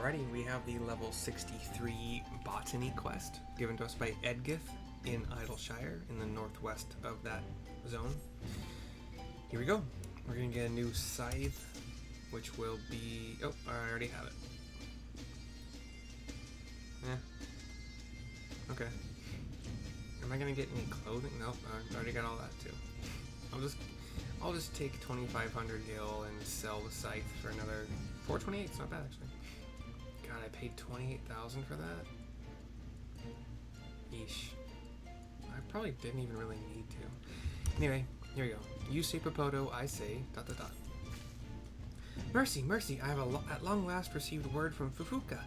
Alrighty, we have the level 63 botany quest given to us by Edgyth in Idyllshire in the northwest of that zone. Here we go. We're going to get a new scythe, which will be... oh, I already have it. Yeah. Okay. Am I going to get any clothing? Nope, I already got all that too. I'll just take 2,500 gil and sell the scythe for another 428. It's not bad actually. God, I paid 28,000 for that. Yeesh. I probably didn't even really need to. Anyway, here we go. You say Popoto, I say ... Mercy, mercy! I have at long last received word from Fufucha.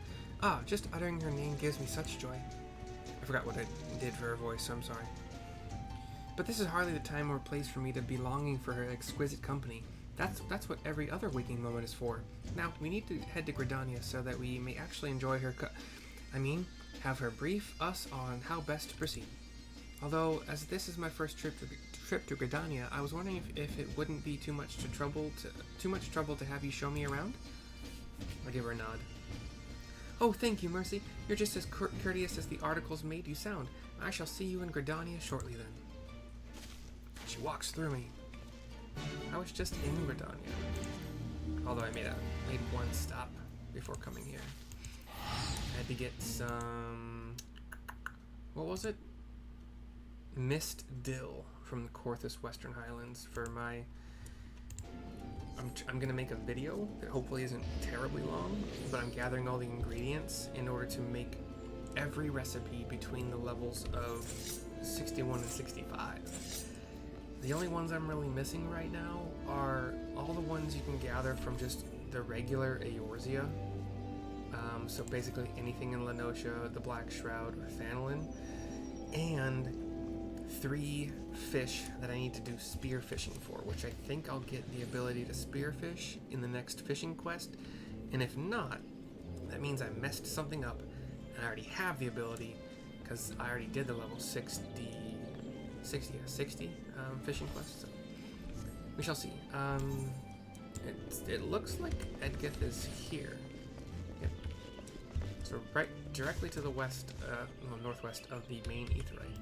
Ah, just uttering her name gives me such joy. I forgot what I did for her voice, so I'm sorry. But this is hardly the time or place for me to be longing for her exquisite company. That's what every other waking moment is for. Now, we need to head to Gridania so that we may actually enjoy her have her brief us on how best to proceed. Although, as this is my first trip to Gridania, I was wondering if it wouldn't be too much trouble to have you show me around? I give her a nod. Oh, thank you, Mercy. You're just as courteous as the articles made you sound. I shall see you in Gridania shortly then. She walks through me. I was just in Gridania. Although I made one stop before coming here. I had to get some... what was it? Mist dill from the Corthus Western Highlands for my... I'm gonna make a video that hopefully isn't terribly long, but I'm gathering all the ingredients in order to make every recipe between the levels of 61 and 65. The only ones I'm really missing right now are all the ones you can gather from just the regular Eorzea. So basically anything in Lenosha, the Black Shroud, or Thanolin, and 3 fish that I need to do spear fishing for, which I think I'll get the ability to spearfish in the next fishing quest, and if not, that means I messed something up, and I already have the ability, because I already did the level 60 fishing quest, so we shall see. It looks like Edgyth is here. Yep. So right directly to the west, northwest of the main aetheryte.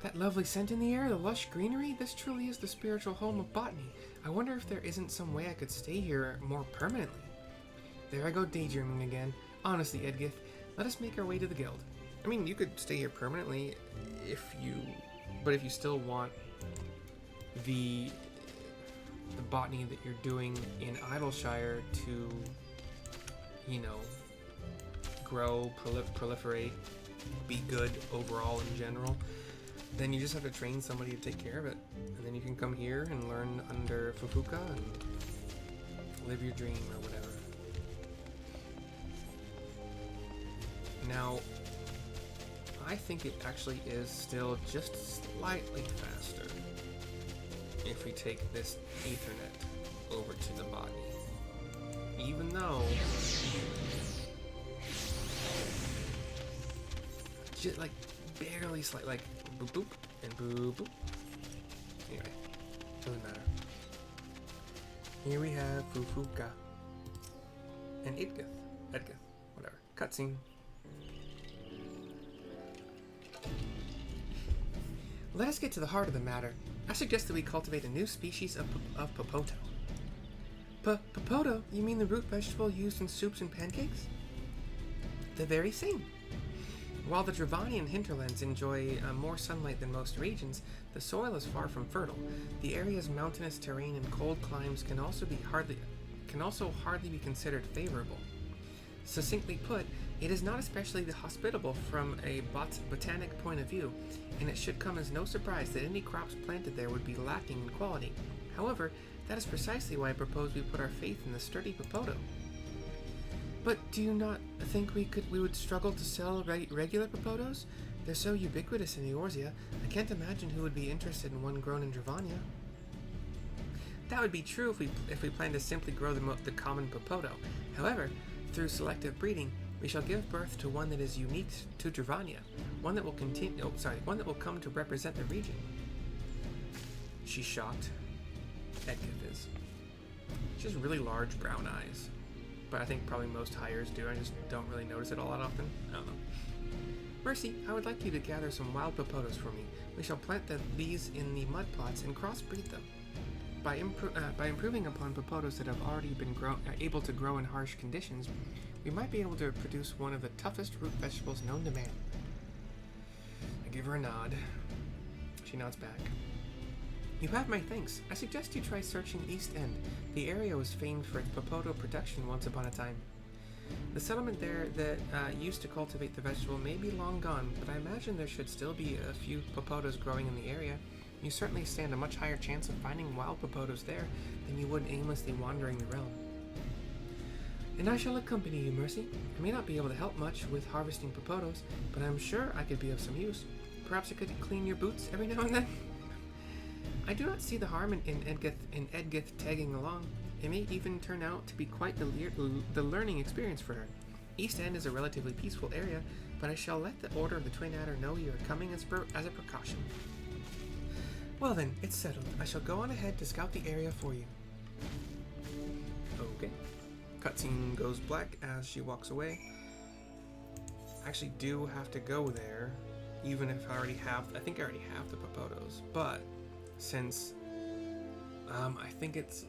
That lovely scent in the air, the lush greenery, this truly is the spiritual home of botany. I wonder if there isn't some way I could stay here more permanently. There I go daydreaming again. Honestly, Edgyth, let us make our way to the guild. I mean, you could stay here permanently but if you still want the botany that you're doing in Idyllshire to, you know, grow, proliferate, be good overall in general, then you just have to train somebody to take care of it. And then you can come here and learn under Fufucha and live your dream or whatever. Now, I think it actually is still just slightly faster if we take this Ethernet over to the botany. Even though... just like barely slight, like boop boop and boop boop. Anyway, doesn't matter. Here we have Fufucha and Edgyth, whatever. Cutscene. Let us get to the heart of the matter. I suggest that we cultivate a new species of Popoto. Popoto? You mean the root vegetable used in soups and pancakes? The very same. While the Dravanian hinterlands enjoy more sunlight than most regions, the soil is far from fertile. The area's mountainous terrain and cold climes can also hardly be considered favorable. Succinctly put, it is not especially hospitable from a botanic point of view, and it should come as no surprise that any crops planted there would be lacking in quality. However, that is precisely why I propose we put our faith in the sturdy Popoto. But do you not think we would struggle to sell regular Popotos? They're so ubiquitous in Eorzea, I can't imagine who would be interested in one grown in Dravania. That would be true if we planned to simply grow the common Popoto. However, through selective breeding, we shall give birth to one that is unique to Dravania, one that will come to represent the region. She's shocked. Edgyth is. She has really large brown eyes. but I think probably most hires do. I just don't really notice it all that often. I don't know. Mercy, I would like you to gather some wild Popotos for me. We shall plant these in the mud plots and crossbreed them. By improving upon Popotos that have already been able to grow in harsh conditions, we might be able to produce one of the toughest root vegetables known to man. I give her a nod. She nods back. You have my thanks. I suggest you try searching East End. The area was famed for its Popoto production once upon a time. The settlement there that used to cultivate the vegetable may be long gone, but I imagine there should still be a few Popotos growing in the area. You certainly stand a much higher chance of finding wild Popotos there than you would aimlessly wandering the realm. And I shall accompany you, Mercy. I may not be able to help much with harvesting Popotos, but I'm sure I could be of some use. Perhaps I could clean your boots every now and then? I do not see the harm in Edgyth tagging along. It may even turn out to be quite the learning experience for her. East End is a relatively peaceful area, but I shall let the Order of the Twin Adder know you are coming as a precaution. Well then, it's settled. I shall go on ahead to scout the area for you. Okay. Cutscene goes black as she walks away. I actually do have to go there, even if I think I already have the Popotos, but since I think it's,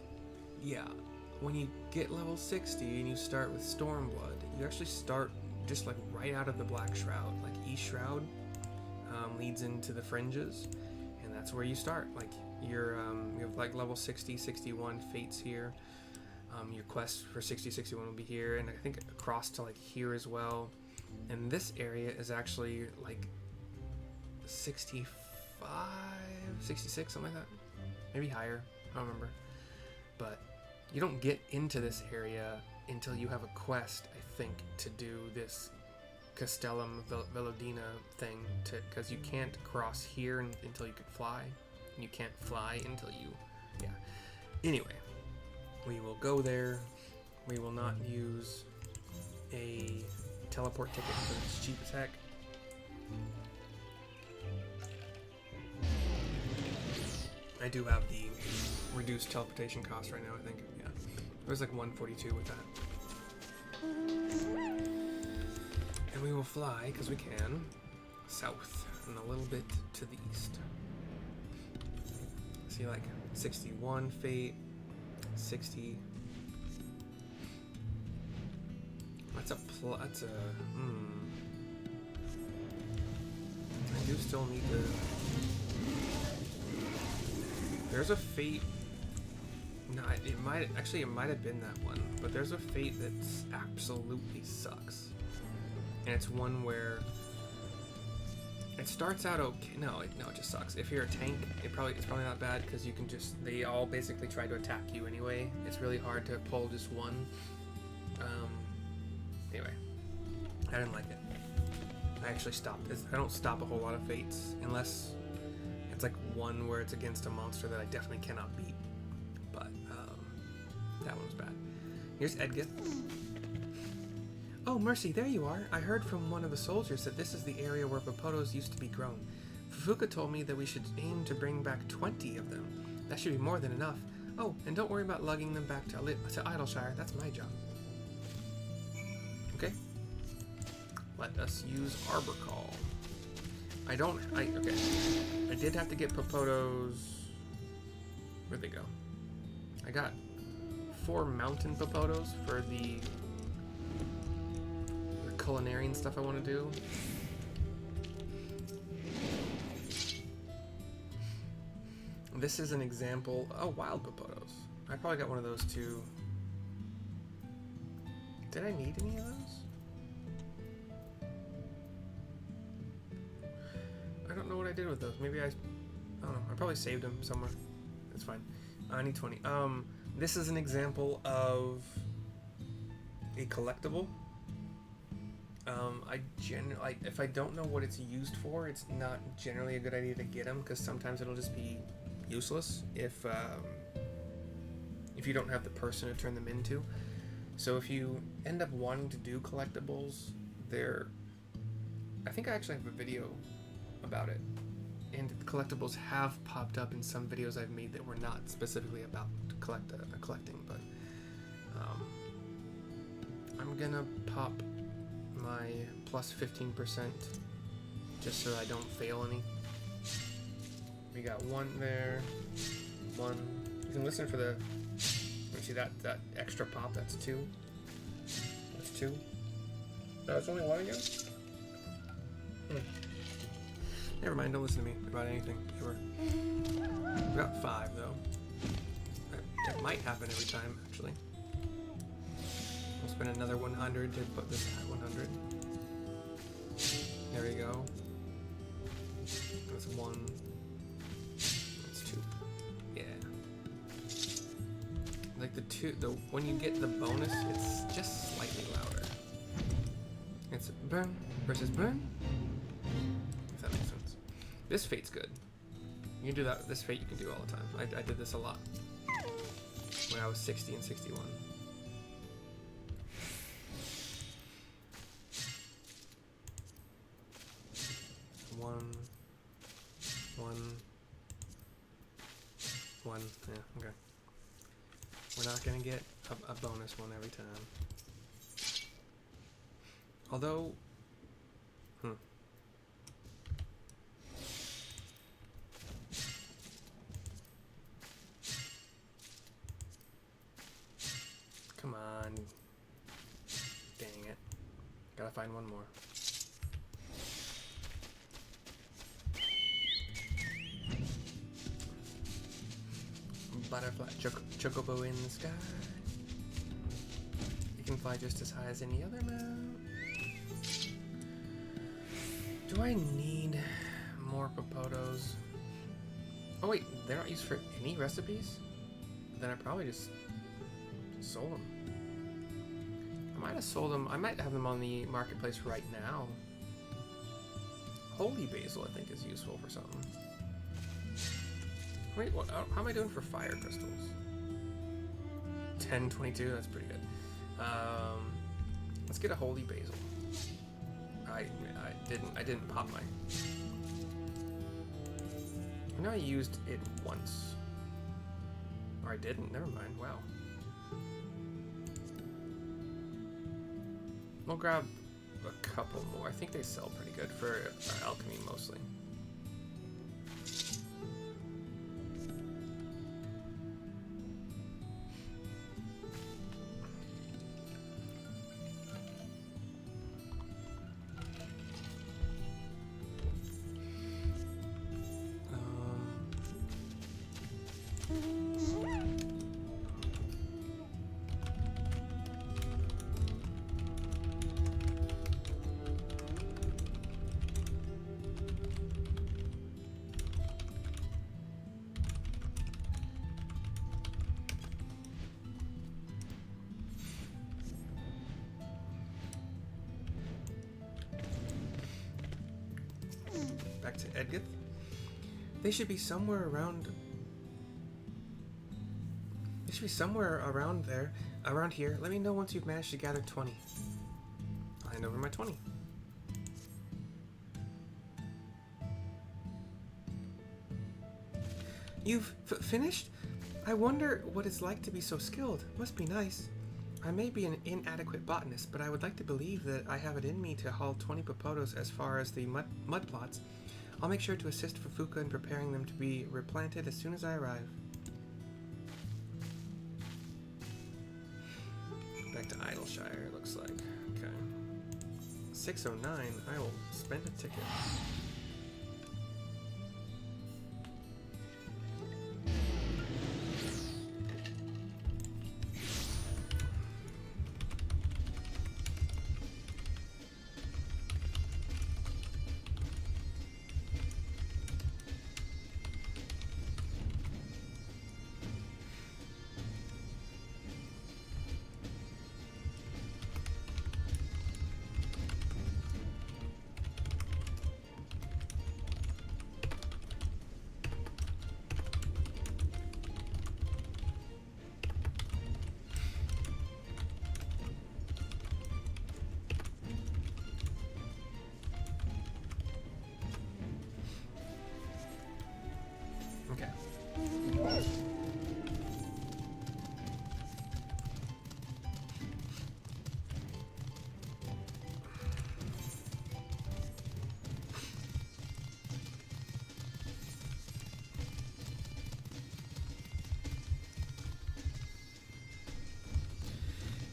yeah, when you get level 60 and you start with Stormblood, you actually start just like right out of the Black Shroud. Like East Shroud leads into the Fringes, and that's where you start. Like you have like level 60, 61 fates here. Your quest for 60, 61 will be here, and I think across to like here as well. And this area is actually like 65, 66, something like that. Maybe higher, I don't remember. But you don't get into this area until you have a quest, I think, to do this Castellum Velodina thing, because you can't cross here until you can fly. You can't fly until you, yeah. Anyway, we will go there. We will not use a teleport ticket because it's cheap as heck. I do have the reduced teleportation cost right now, I think. Yeah. It was like 142 with that. And we will fly, because we can, south and a little bit to the east. See, like 61 fate, 60. That's a I do still need to. There's a fate. No, it might have been that one, but there's a fate that absolutely sucks, and it's one where it starts out okay. No, it just sucks. If you're a tank, it's probably not bad because you can they all basically try to attack you anyway. It's really hard to pull just one. Anyway, I didn't like it. I actually stopped. I don't stop a whole lot of fates unless it's like one where it's against a monster that I definitely cannot beat. But that one was bad. Here's Edgyth. Oh, Mercy, there you are. I heard from one of the soldiers that this is the area where Popotos used to be grown. Fufucha told me that we should aim to bring back 20 of them. That should be more than enough. Oh, and don't worry about lugging them back to Idyllshire. That's my job. Okay. Let us use Arbor Call. Okay. I did have to get Popotos. Where'd they go? I got 4 mountain Popotos for the culinary stuff I want to do. This is an example. Oh, wild Popotos. I probably got one of those too. Did I need any of those? I don't know what I did with those. Maybe I don't know. I probably saved them somewhere. It's fine. I need 20. This is an example of a collectible. If I don't know what it's used for, it's not generally a good idea to get them because sometimes it'll just be useless if you don't have the person to turn them into. So if you end up wanting to do collectibles, I think I actually have a video about it, and collectibles have popped up in some videos I've made that were not specifically about collecting, but gonna pop my plus 15% just so I don't fail any. We got one there, one. You can listen for the. You see that extra pop? That's two. That's two. No, it's only one again. Never mind. Don't listen to me about anything ever. We got 5 though. That might happen every time actually. We'll spend another 100 to put this at 100. There we go. That's 1. That's 2. Yeah. Like when you get the bonus, it's just slightly louder. It's burn versus burn. If that makes sense. This fate's good. You can do that. This fate you can do all the time. I did this a lot when I was 60 and 61. One. Yeah, okay. We're not gonna get a bonus one every time. Although, come on. Dang it. Gotta find one more. Butterfly, chocobo in the sky. You can fly just as high as any other mouse. Do I need more Popotos? Oh wait, they're not used for any recipes? Then I probably just sold them. I might have sold them. I might have them on the marketplace right now. Holy basil, I think, is useful for something. Wait, what, how am I doing for fire crystals? 1022, that's pretty good. Let's get a holy basil. I didn't pop mine. I know I used it once. Or I didn't, never mind, wow. We'll grab a couple more. I think they sell pretty good for alchemy mostly. Back to Edgyth. They should be somewhere around. They should be somewhere around there, around here. Let me know once you've managed to gather 20. I'll hand over my 20. You've finished? I wonder what it's like to be so skilled. Must be nice. I may be an inadequate botanist, but I would like to believe that I have it in me to haul 20 Popotos as far as the mud plots. I'll make sure to assist Fufucha in preparing them to be replanted as soon as I arrive. Back to Idyllshire, it looks like. Okay. 609, I will spend a ticket. Okay.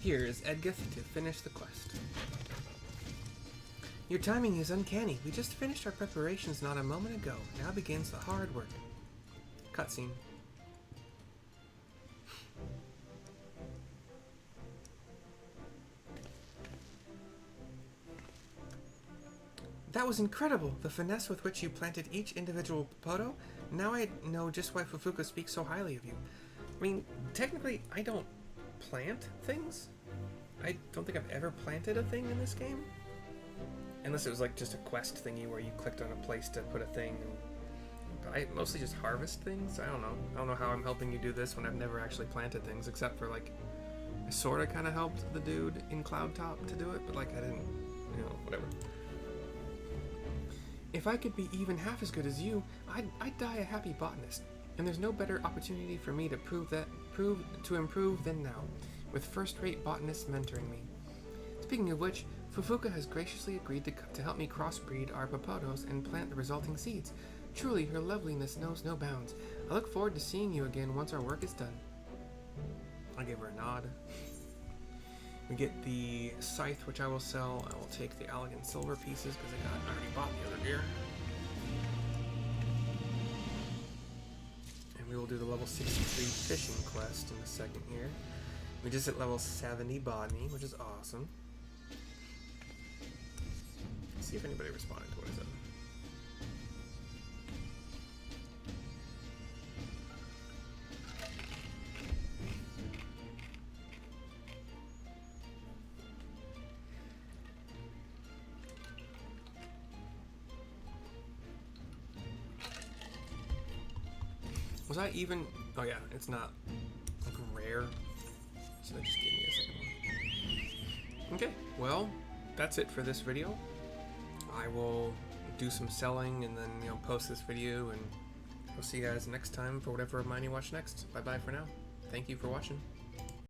Here is Edgyth to finish the quest. Your timing is uncanny. We just finished our preparations not a moment ago. Now begins the hard work. Cutscene. That was incredible! The finesse with which you planted each individual Popoto. Now I know just why Fufucha speaks so highly of you. I mean, technically, I don't plant things. I don't think I've ever planted a thing in this game. Unless it was like just a quest thingy where you clicked on a place to put a thing. But I mostly just harvest things. I don't know. I don't know how I'm helping you do this when I've never actually planted things, except for like, I sort of kind of helped the dude in Cloud Top to do it, but like I didn't, you know, whatever. If I could be even half as good as you, I'd die a happy botanist. And there's no better opportunity for me to improve than now, with first-rate botanists mentoring me. Speaking of which, Fufucha has graciously agreed to help me crossbreed our Popotos and plant the resulting seeds. Truly, her loveliness knows no bounds. I look forward to seeing you again once our work is done. I give her a nod. We get the scythe, which I will sell. I will take the elegant silver pieces because I already bought the other gear. And we will do the level 63 fishing quest in a second here. We just hit level 70 botany, which is awesome. Let's see if anybody responded to what I said. Was I even... Oh yeah, it's not like rare. So just give me a second one. Okay, well, that's it for this video. I will do some selling and then, you know, post this video, and I'll see you guys next time for whatever of mine you watch next. Bye bye for now. Thank you for watching.